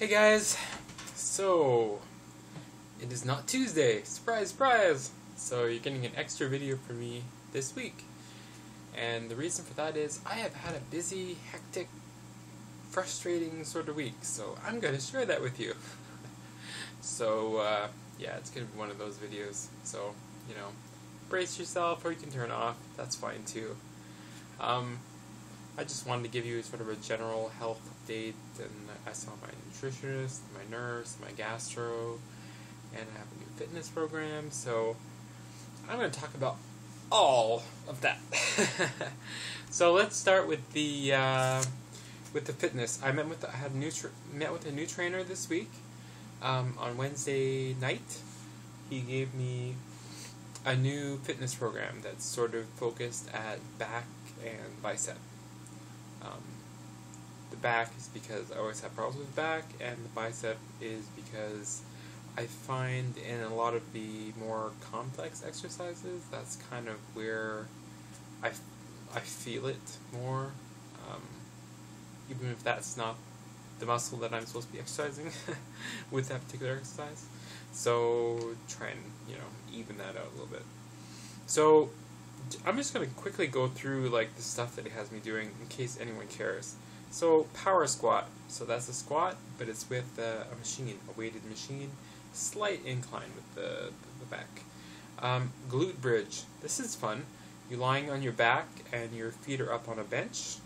Hey guys, so it is not Tuesday, surprise surprise, so you're getting an extra video from me this week, and the reason for that is I have had a busy, hectic, frustrating sort of week, so I'm going to share that with you. So yeah, it's going to be one of those videos, so brace yourself, or you can turn off, that's fine too. I just wanted to give you sort of a general health update, and I saw my nutritionist, my nurse, my gastro, and I have a new fitness program, so I'm going to talk about all of that. So let's start with the fitness. I met with a new trainer this week. On Wednesday night, he gave me a new fitness program that's sort of focused at back and bicep. The back is because I always have problems with back, and the bicep is because I find in a lot of the more complex exercises, that's kind of where I feel it more, even if that's not the muscle that I'm supposed to be exercising with that particular exercise. So try and even that out a little bit. So I'm just going to quickly go through like the stuff that it has me doing in case anyone cares. So power squat. So that's a squat, but it's with a machine, a weighted machine, slight incline with the back. Glute bridge. This is fun. You're lying on your back and your feet are up on a bench,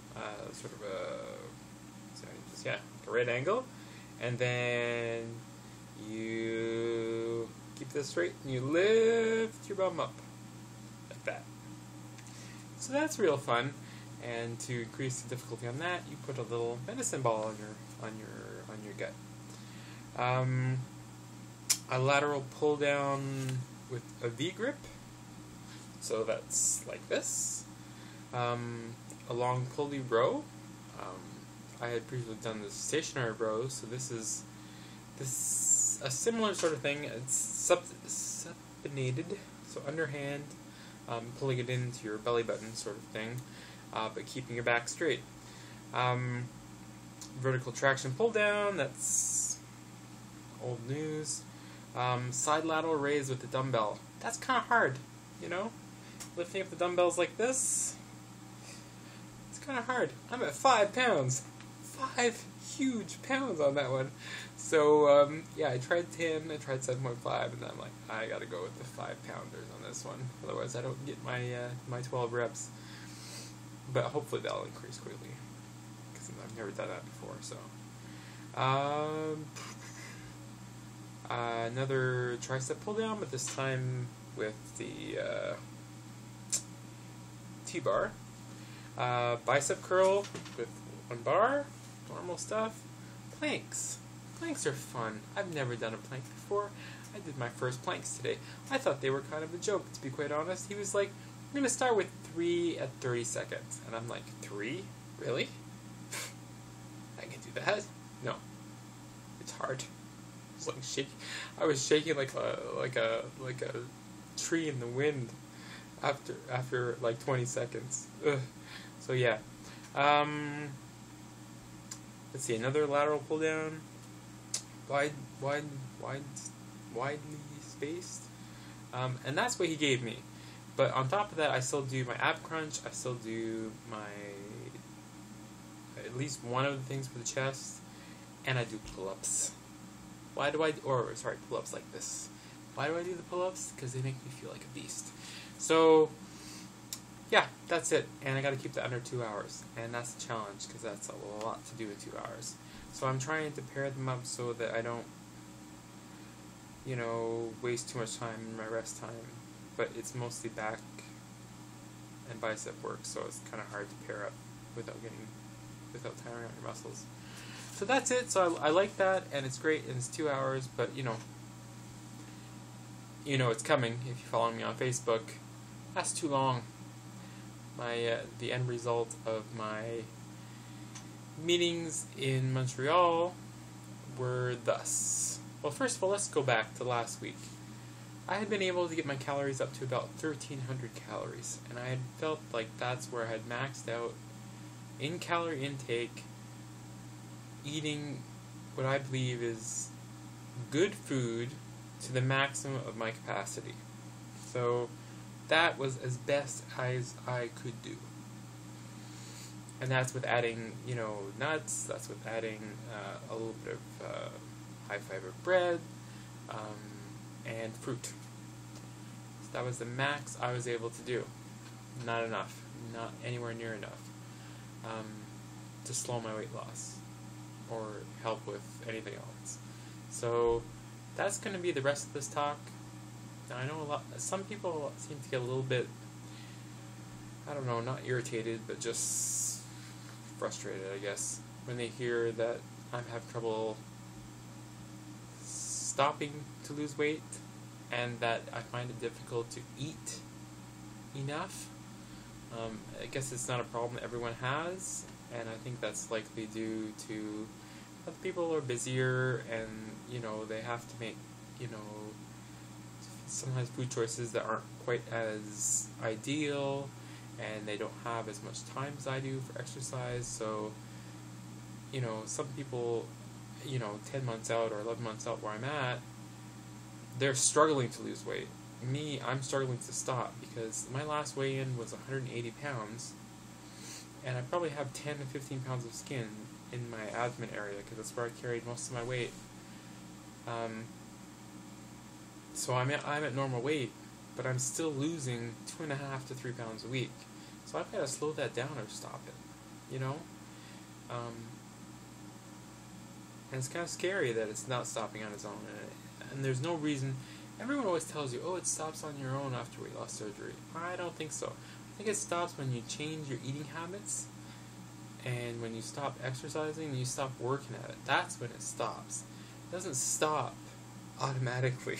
sort of like a right angle, and then you keep this straight and you lift your bum up like that. So that's real fun. And to increase the difficulty on that, you put a little medicine ball on your gut. A lateral pull down with a V grip. So that's like this. A long pulley row. I had previously done the stationary row, so this is a similar sort of thing. It's supinated, so underhand, pulling it into your belly button sort of thing, but keeping your back straight. Vertical traction pull down, that's old news. Side lateral raise with the dumbbell. That's kind of hard, lifting up the dumbbells like this. It's kind of hard. I'm at 5 pounds. 5 huge pounds on that one. So yeah, I tried 10, I tried 7.5, and then I'm like, I gotta go with the 5-pounders on this one. Otherwise, I don't get my 12 reps. But hopefully that'll increase quickly, because I've never done that before. So another tricep pull down, but this time with the T-bar. Bicep curl with 1 bar, normal stuff. Planks. Planks are fun. I've never done a plank before. I did my first planks today. I thought they were kind of a joke, to be quite honest. He was like, I'm going to start with 3 at 30 seconds. And I'm like, 3? Really? I can do that? No. It's hard. It's like shaking. I was shaking like a tree in the wind after like 20 seconds. Ugh. So yeah. Let's see, another lateral pull down. Widely spaced. And that's what he gave me. But on top of that, I still do my ab crunch. I still do at least one of the things for the chest, and I do pull-ups. Pull-ups like this. Why do I do the pull-ups? Because they make me feel like a beast. So yeah, that's it. And I got to keep that under 2 hours, and that's the challenge because that's a lot to do in 2 hours. So I'm trying to pair them up so that I don't, waste too much time in my rest time. But it's mostly back and bicep work, so it's kind of hard to pair up without tiring out your muscles. So that's it. So I like that, and it's great, and it's 2 hours. But it's coming if you follow me on Facebook. That's too long. The end result of my meetings in Montreal were thus. Well, first of all, let's go back to last week. I had been able to get my calories up to about 1,300 calories, and I had felt like that's where I had maxed out in calorie intake, eating what I believe is good food to the maximum of my capacity. So that was as best as I could do. And that's with adding, nuts, that's with adding a little bit of high fiber bread, and fruit. So that was the max I was able to do. Not enough. Not anywhere near enough to slow my weight loss or help with anything else. So that's going to be the rest of this talk. Now, I know some people seem to get a little bit, I don't know, not irritated, but just frustrated, I guess, when they hear that I'm having trouble stopping to lose weight and that I find it difficult to eat enough. I guess it's not a problem that everyone has, and I think that's likely due to other people are busier and, they have to make, sometimes food choices that aren't quite as ideal, and they don't have as much time as I do for exercise. So, some people, 10 months out or 11 months out where I'm at, they're struggling to lose weight. Me, I'm struggling to stop because my last weigh-in was 180 pounds, and I probably have 10 to 15 pounds of skin in my abdomen area because that's where I carried most of my weight. So I'm at normal weight, but I'm still losing 2.5 to 3 pounds a week. So I've got to slow that down or stop it, And it's kind of scary that it's not stopping on its own, and there's no reason. Everyone always tells you, it stops on your own after weight loss surgery. I don't think so. I think it stops when you change your eating habits, and when you stop exercising and you stop working at it. That's when it stops. It doesn't stop automatically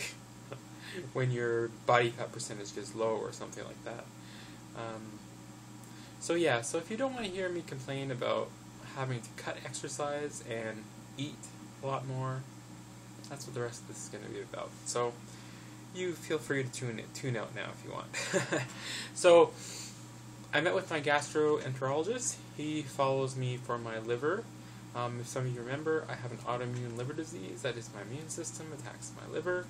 when your body fat percentage gets low or something like that. So if you don't want to hear me complain about having to cut exercise and eat a lot more, that's what the rest of this is going to be about. So you feel free to tune out now if you want. So I met with my gastroenterologist. He follows me for my liver. If some of you remember, I have an autoimmune liver disease. That is, my immune system attacks my liver.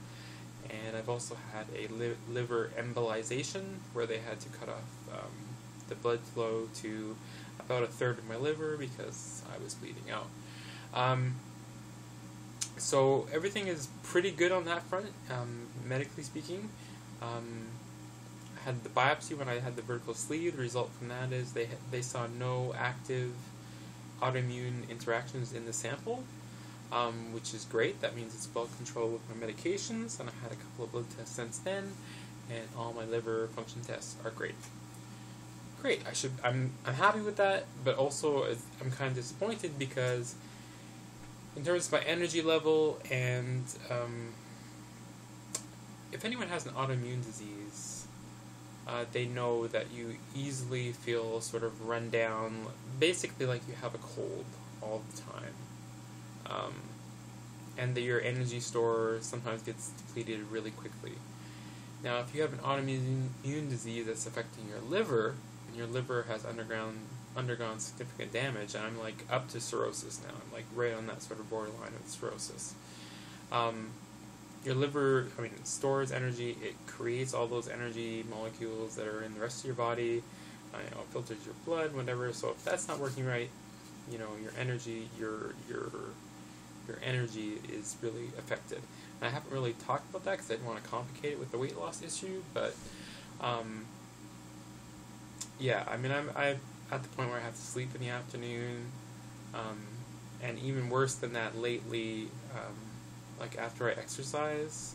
And I've also had a liver embolization where they had to cut off the blood flow to about 1/3 of my liver because I was bleeding out. So everything is pretty good on that front, medically speaking. I had the biopsy when I had the vertical sleeve. The result from that is they saw no active autoimmune interactions in the sample, which is great. That means it's well controlled with my medications, and I had a couple of blood tests since then, and all my liver function tests are great. Great. I'm happy with that, but also I'm kind of disappointed because in terms of my energy level, and if anyone has an autoimmune disease, they know that you easily feel sort of run down, basically like you have a cold all the time. And that your energy store sometimes gets depleted really quickly. Now, if you have an autoimmune disease that's affecting your liver, and your liver has undergone significant damage, and I'm like up to cirrhosis now. I'm like right on that sort of borderline of cirrhosis. Your liver, stores energy. It creates all those energy molecules that are in the rest of your body. Filters your blood, whatever. So if that's not working right, your energy, your energy is really affected. And I haven't really talked about that because I didn't want to complicate it with the weight loss issue, but I'm at the point where I have to sleep in the afternoon, and even worse than that lately, like after I exercise,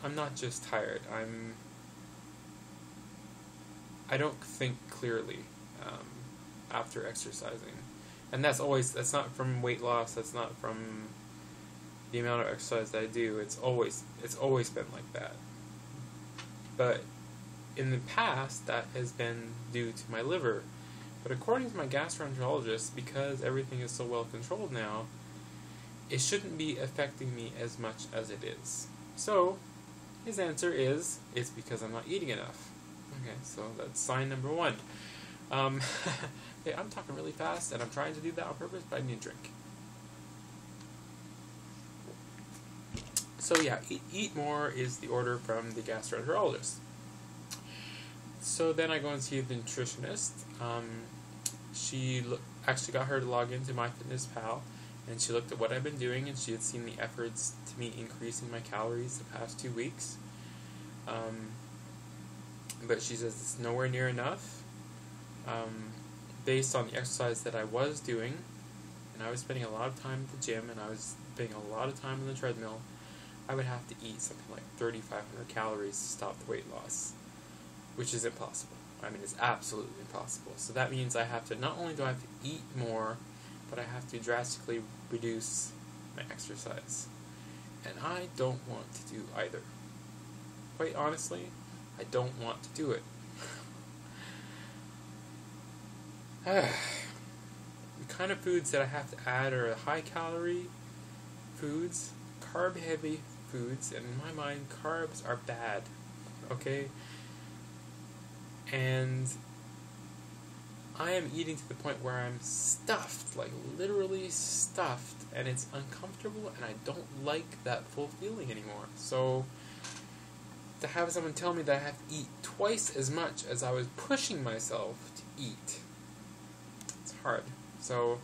I'm not just tired, I don't think clearly after exercising. And that's not from weight loss, that's not from the amount of exercise that I do. It's always been like that. But in the past, that has been due to my liver. But according to my gastroenterologist, because everything is so well controlled now, it shouldn't be affecting me as much as it is. So his answer is, it's because I'm not eating enough. Okay, so that's sign number one. Um, hey, I'm talking really fast, and I'm trying to do that on purpose, but I need a drink. So yeah, eat more is the order from the gastroenterologist. So then I go and see the nutritionist. She actually got her to log into MyFitnessPal, and she looked at what I've been doing, and she had seen the efforts to me increasing my calories the past 2 weeks. But she says it's nowhere near enough. Based on the exercise that I was doing, and I was spending a lot of time at the gym, and I was spending a lot of time on the treadmill, I would have to eat something like 3,500 calories to stop the weight loss, which is impossible. I mean, it's absolutely impossible. So that means I have to, not only do I have to eat more, but I have to drastically reduce my exercise. And I don't want to do either. Quite honestly, I don't want to do it. The kind of foods that I have to add are high-calorie foods, carb-heavy foods, and in my mind, carbs are bad, okay? And I am eating to the point where I'm stuffed, like literally stuffed, and it's uncomfortable, and I don't like that full feeling anymore. So to have someone tell me that I have to eat twice as much as I was pushing myself to eat, it's hard. So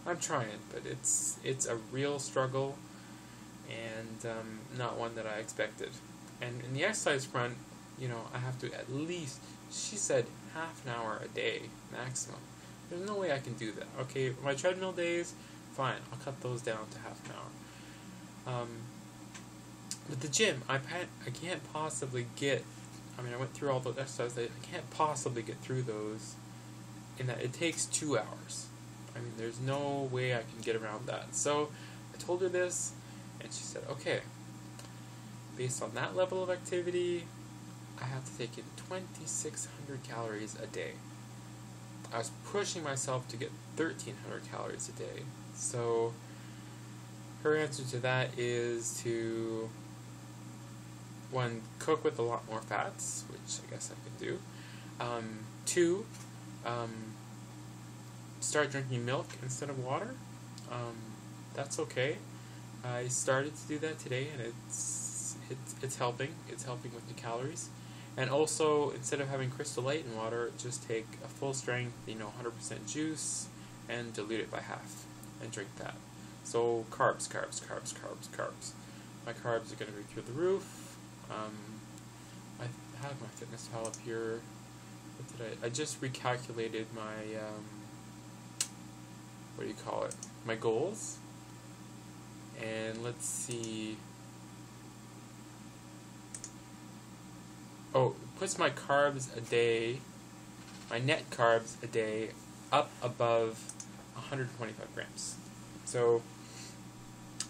I'm trying, but it's a real struggle, and not one that I expected. And in the exercise front, I have to at least, she said, half an hour a day maximum. There's no way I can do that. Okay, my treadmill days, fine, I'll cut those down to half an hour. With the gym, I can't possibly get, I went through all those exercises, I can't possibly get through those in that it takes 2 hours. There's no way I can get around that. So I told her this, and she said, okay, based on that level of activity, I have to take in 2,600 calories a day. I was pushing myself to get 1,300 calories a day. So her answer to that is to, 1, cook with a lot more fats, which I guess I can do. 2, start drinking milk instead of water. That's okay. I started to do that today, and it's helping. It's helping with the calories. And also, instead of having Crystal Light in water, just take a full strength, 100% juice, and dilute it by half, and drink that. So carbs. My carbs are going to be through the roof. I have my FitnessPal up here. What did I just recalculated my my goals. And let's see. Oh, it puts my carbs a day, my net carbs a day, up above 125 grams. So,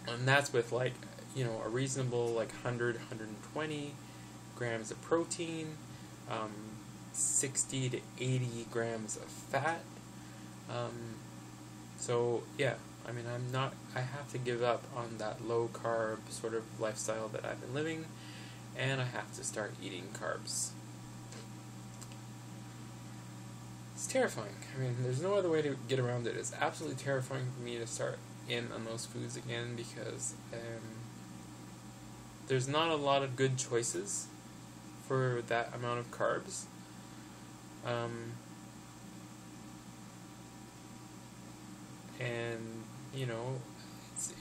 and that's with a reasonable 100, 120 grams of protein, 60 to 80 grams of fat. So yeah, I have to give up on that low carb sort of lifestyle that I've been living, and I have to start eating carbs. It's terrifying. There's no other way to get around it. It's absolutely terrifying for me to start in on those foods again, because there's not a lot of good choices for that amount of carbs. And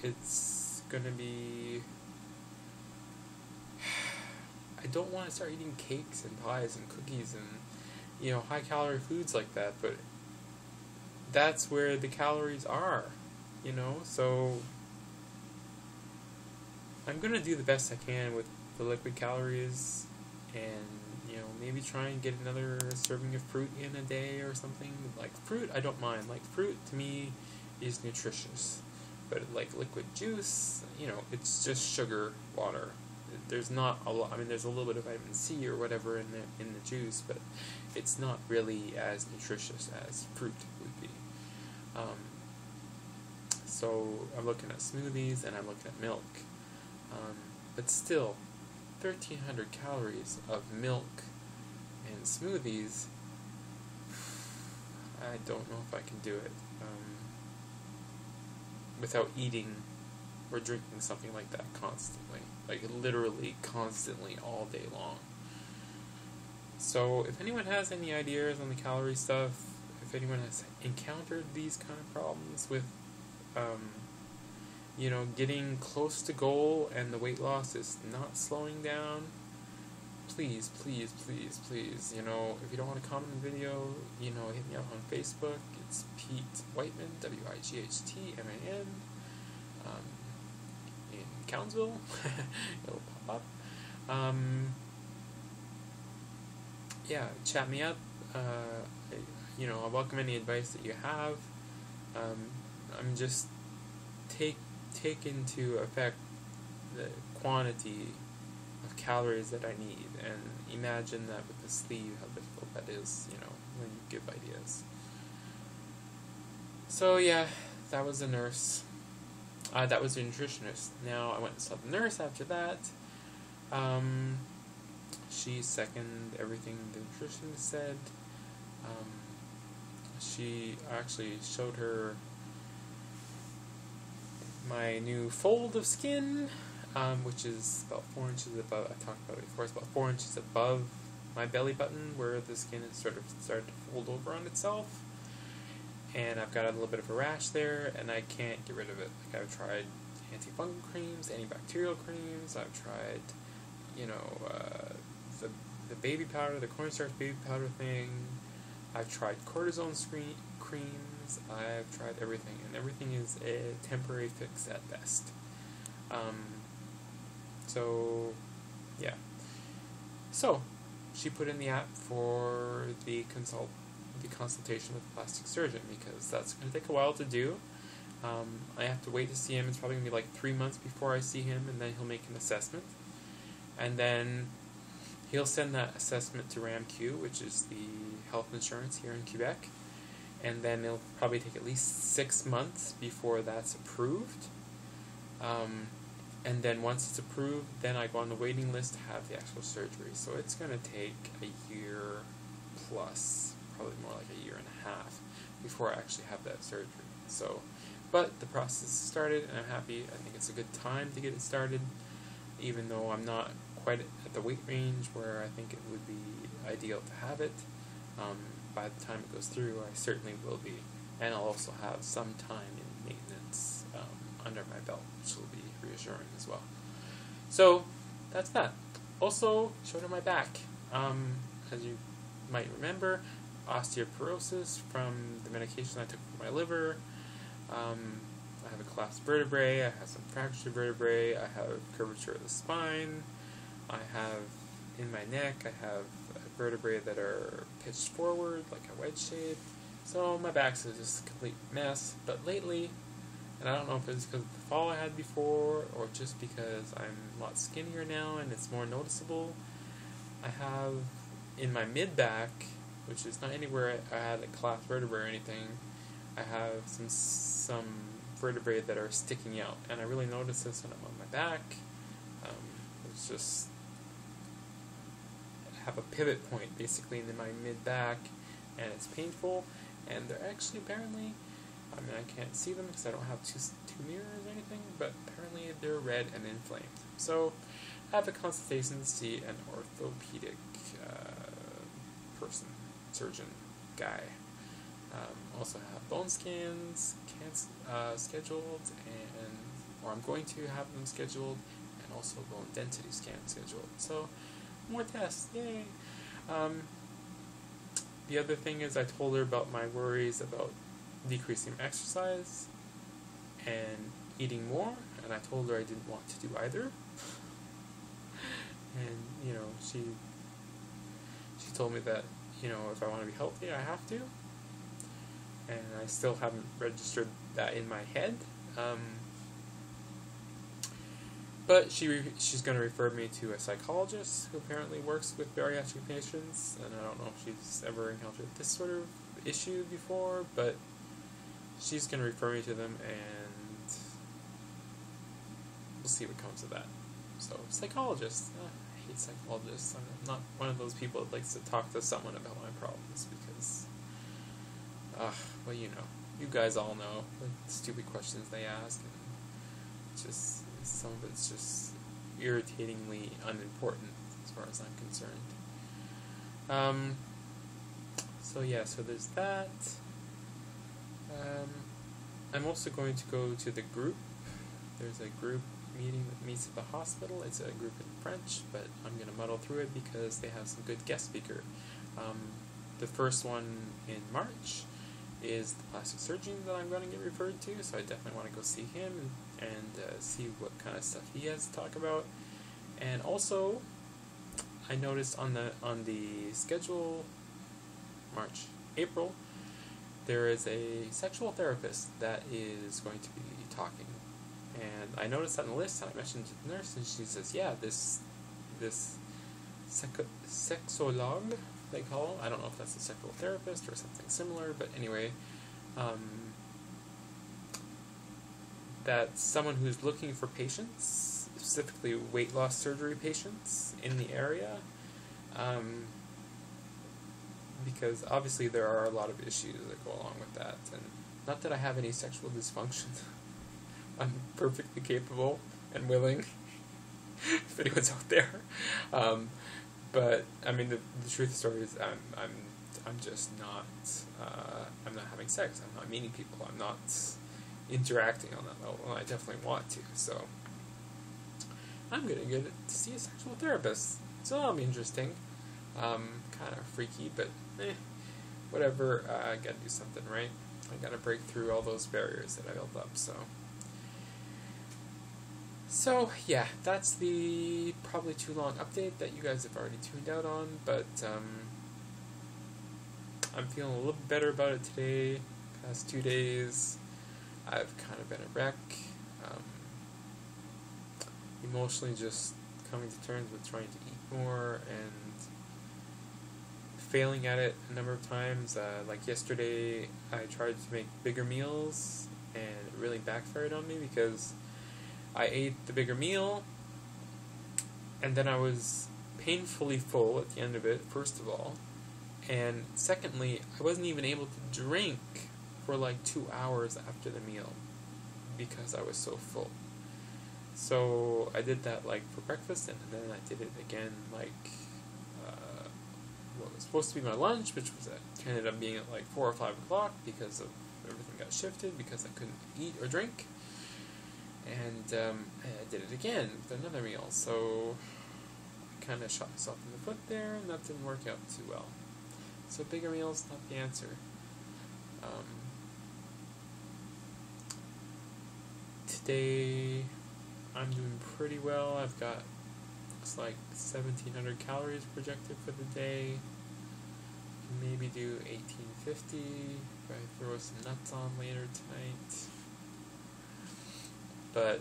it's gonna be. I don't want to start eating cakes and pies and cookies and high calorie foods like that, but that's where the calories are, so I'm gonna do the best I can with the liquid calories, and maybe try and get another serving of fruit in a day or something. Like fruit, I don't mind. Like fruit to me is nutritious, but like liquid juice, it's just sugar water. There's not a lot. There's a little bit of vitamin C or whatever in the juice, but it's not really as nutritious as fruit would be. So I'm looking at smoothies and I'm looking at milk, but still, 1,300 calories of milk and smoothies. I don't know if I can do it without eating or drinking something like that constantly. Like literally constantly all day long. So if anyone has any ideas on the calorie stuff, if anyone has encountered these kind of problems with getting close to goal and the weight loss is not slowing down, please, please, please, please, if you don't want to comment on the video, hit me up on Facebook. It's Pete Whiteman, WIGHTMAN, in Cowansville. It'll pop up. Yeah, chat me up. I welcome any advice that you have. I'm just take into effect the quantity of calories that I need, and imagine that with the sleeve, how difficult that is, when you give ideas. So yeah, that was the nurse. That was the nutritionist. Now I went and saw the nurse after that. She seconded everything the nutritionist said. She actually showed her my new fold of skin, which is about 4 inches above. I talked about it before. It's about 4 inches above my belly button, where the skin is sort of started to fold over on itself. And I've got a little bit of a rash there, and I can't get rid of it. Like, I've tried antifungal creams, antibacterial creams. I've tried, the baby powder, the cornstarch baby powder thing. I've tried cortisone creams. I've tried everything, and everything is a temporary fix at best. So, yeah. So, she put in the app for the consultation with the plastic surgeon, because that's going to take a while to do. I have to wait to see him. It's probably going to be like 3 months before I see him, and then he'll make an assessment. And then he'll send that assessment to RAMQ, which is the health insurance here in Quebec. And then it'll probably take at least 6 months before that's approved. And then once it's approved, then I go on the waiting list to have the actual surgery. So it's going to take a year plus, probably more like a year and a half, before I actually have that surgery. So, but the process started, and I'm happy. I think it's a good time to get it started, even though I'm not quite at the weight range where I think it would be ideal to have it. By the time it goes through, I certainly will be. And I'll also have some time in maintenance under my belt, which will be reassuring as well. So, that's that. Also, shoulder my back. As you might remember, osteoporosis from the medication I took for my liver. I have a collapsed vertebrae, I have some fractured vertebrae, I have curvature of the spine, I have, in my neck, I have vertebrae that are pitched forward, like a wedge shape. So my back's just a complete mess. But lately, and I don't know if it's because of the fall I had before, or just because I'm a lot skinnier now and it's more noticeable, I have in my mid-back, which is not anywhere I had a collapsed vertebrae or anything, I have some vertebrae that are sticking out, and I really notice this when I'm on my back. It's just, I have a pivot point basically in my mid-back, and it's painful, and they're actually apparently, I mean, I can't see them because I don't have two mirrors or anything, but apparently they're red and inflamed. So I have a consultation to see an orthopedic surgeon guy. Also have bone scans scheduled, or I'm going to have them scheduled, and also bone density scan scheduled. So more tests, yay! The other thing is, I told her about my worries about decreasing exercise and eating more, and I told her I didn't want to do either. And she told me that if I want to be healthy, I have to. And I still haven't registered that in my head. But she's going to refer me to a psychologist who apparently works with bariatric patients, and I don't know if she's ever encountered this sort of issue before, but she's going to refer me to them, and we'll see what comes of that. So, psychologist. I hate psychologists. I'm not one of those people that likes to talk to someone about my problems, because Well, you know, you guys all know the stupid questions they ask, and it's just some of it's just irritatingly unimportant as far as I'm concerned. So yeah, so there's that. I'm also going to go to the group. There's a group meeting that meets at the hospital. It's a group in French, but I'm going to muddle through it because they have some good guest speaker. The first one in March is the plastic surgeon that I'm going to get referred to, so I definitely want to go see him and see what kind of stuff he has to talk about. And also, I noticed on the schedule, April, there is a sexual therapist that is going to be talking. And I noticed that on the list, and I mentioned to the nurse, and she says, yeah, this sexologue, they call it. I don't know if that's a sexual therapist or something similar, but anyway, that's someone who's looking for patients, specifically weight loss surgery patients in the area, because obviously there are a lot of issues that go along with that, and not that I have any sexual dysfunction. I'm perfectly capable and willing, if anyone's out there. But I mean, the truth of the story is, I'm just not. I'm not having sex. I'm not meeting people. I'm not interacting on that level. And I definitely want to. So I'm gonna get to see a sexual therapist. So that'll be interesting. Kind of freaky, but whatever. I gotta do something, right? I gotta break through all those barriers that I built up. So yeah, that's the probably too long update that you guys have already tuned out on, but I'm feeling a little bit better about it today. Past 2 days, I've kind of been a wreck. Emotionally just coming to terms with trying to eat more and failing at it a number of times. Like yesterday, I tried to make bigger meals, and it really backfired on me because I ate the bigger meal, and then I was painfully full at the end of it, first of all. And secondly, I wasn't even able to drink for like 2 hours after the meal because I was so full. So I did that like for breakfast, and then I did it again like what was supposed to be my lunch, which was ended up being at like 4 or 5 o'clock because of everything got shifted because I couldn't eat or drink. And I did it again with another meal, so I kind of shot myself in the foot there, and that didn't work out too well. So bigger meals, not the answer. Today, I'm doing pretty well. I've got, looks like 1,700 calories projected for the day. Maybe do 1,850 if I throw some nuts on later tonight. But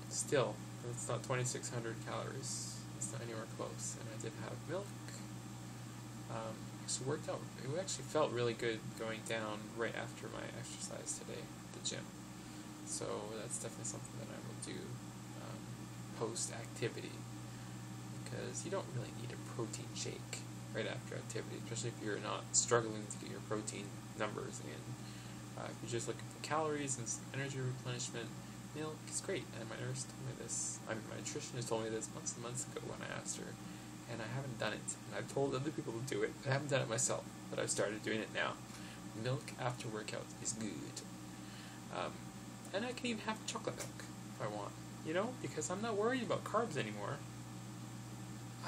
still, it's not 2,600 calories. It's not anywhere close. And I did have milk. Actually worked out. It actually felt really good going down right after my exercise today at the gym. So that's definitely something that I will do post-activity, because you don't really need a protein shake right after activity, especially if you're not struggling to get your protein numbers in. If you're just looking for calories and energy replenishment, milk is great. And my nurse told me this. My nutritionist told me this months and months ago when I asked her, and I haven't done it. And I've told other people to do it. I haven't done it myself, but I've started doing it now. Milk after workout is good. And I can even have chocolate milk if I want, you know, because I'm not worried about carbs anymore.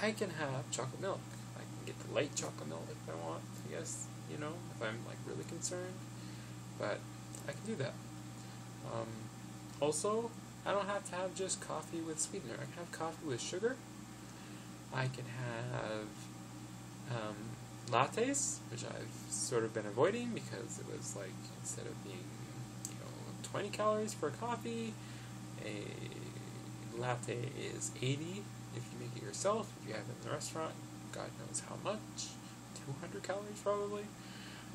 I can have chocolate milk. I can get the light chocolate milk if I want, I guess, you know, if I'm like really concerned. But I can do that. Also, I don't have to have just coffee with sweetener. I can have coffee with sugar. I can have lattes, which I've sort of been avoiding because it was like, instead of being 20 calories for a coffee, a latte is 80 if you make it yourself. If you have it in the restaurant, God knows how much, 200 calories probably.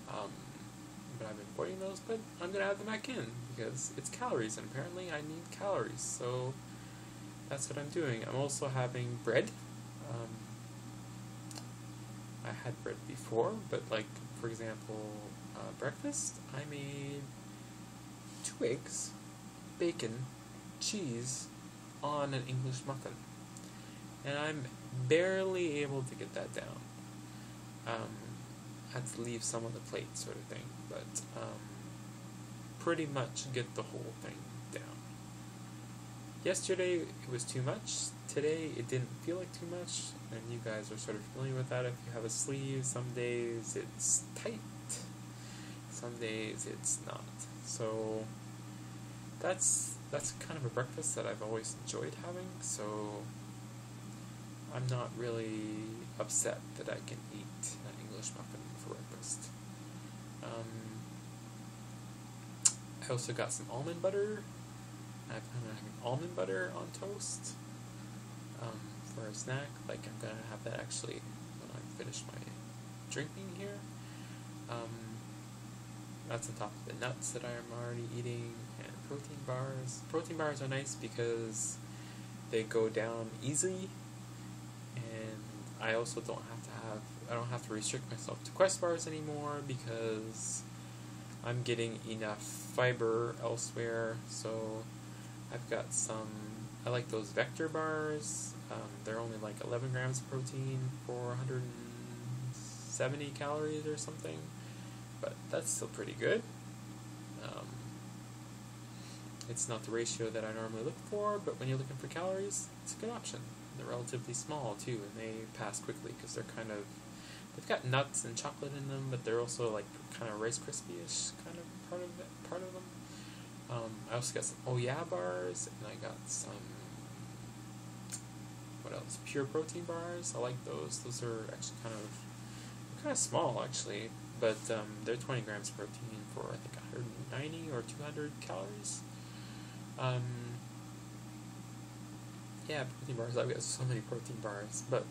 But I've been avoiding those, but I'm going to add them back in because it's calories, and apparently I need calories, so that's what I'm doing. I'm also having bread. I had bread before, but like, for example, breakfast, I made 2 eggs, bacon, cheese on an English muffin. And I'm barely able to get that down. I had to leave some on the plate sort of thing, but pretty much get the whole thing down. Yesterday it was too much. Today it didn't feel like too much, and you guys are sort of familiar with that. If you have a sleeve, some days it's tight, some days it's not. So that's kind of a breakfast that I've always enjoyed having, so I'm not really upset that I can eat an English muffin for breakfast. I also got some almond butter. I plan on having almond butter on toast for a snack. Like, I'm going to have that actually when I finish my drinking here. That's on top of the nuts that I'm already eating, and protein bars. Protein bars are nice because they go down easily, and I also don't have to restrict myself to Quest bars anymore because I'm getting enough fiber elsewhere. So I've got some, I like those Vector bars. They're only like 11 grams of protein for 170 calories or something, but that's still pretty good. It's not the ratio that I normally look for, but when you're looking for calories, it's a good option. They're relatively small too, and they pass quickly because they've got nuts and chocolate in them, but they're also like kind of Rice Krispie-ish kind of part of them. I also got some Oh Yeah bars, and I got some, what else? Pure protein bars. I like those. Those are actually kind of small actually, but they're 20 grams of protein for I think 190 or 200 calories. Yeah, protein bars. I've got so many protein bars, but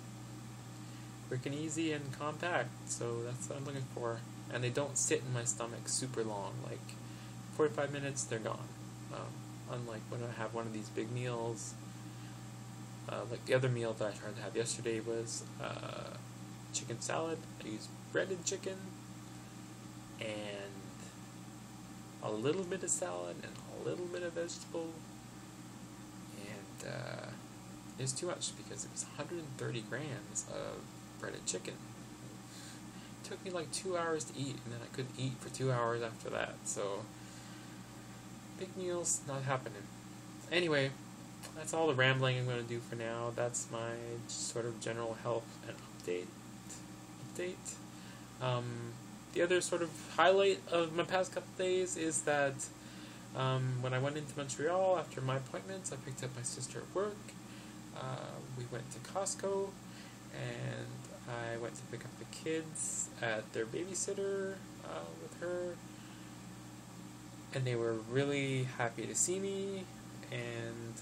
quick and easy and compact, so that's what I'm looking for. And they don't sit in my stomach super long, like 45 minutes, they're gone. Unlike when I have one of these big meals, like the other meal that I tried to have yesterday was chicken salad. I used breaded chicken and a little bit of salad and a little bit of vegetable, and it was too much because it was 130 grams of breaded chicken. It took me like 2 hours to eat, and then I couldn't eat for 2 hours after that, so big meals not happening. Anyway, that's all the rambling I'm going to do for now. That's my sort of general health and update. The other sort of highlight of my past couple days is that when I went into Montreal after my appointments, I picked up my sister at work. We went to Costco, and I went to pick up the kids at their babysitter with her, and they were really happy to see me, and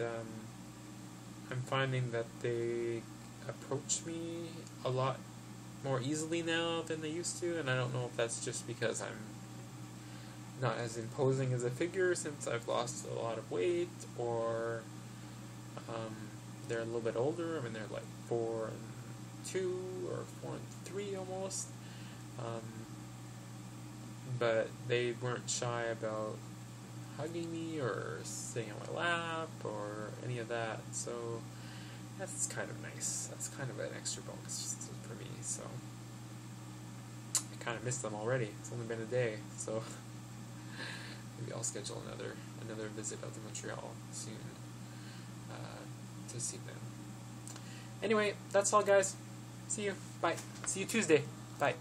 I'm finding that they approach me a lot more easily now than they used to, and I don't know if that's just because I'm not as imposing as a figure since I've lost a lot of weight, or they're a little bit older. I mean, they're like 4 and 2 or 4 and 3 almost, but they weren't shy about hugging me or sitting on my lap or any of that, so that's kind of nice. That's kind of an extra bonus for me, so I kind of missed them already. It's only been a day, so maybe I'll schedule another visit out to Montreal soon to see them. Anyway, that's all, guys. See you. Bye. See you Tuesday. Bye.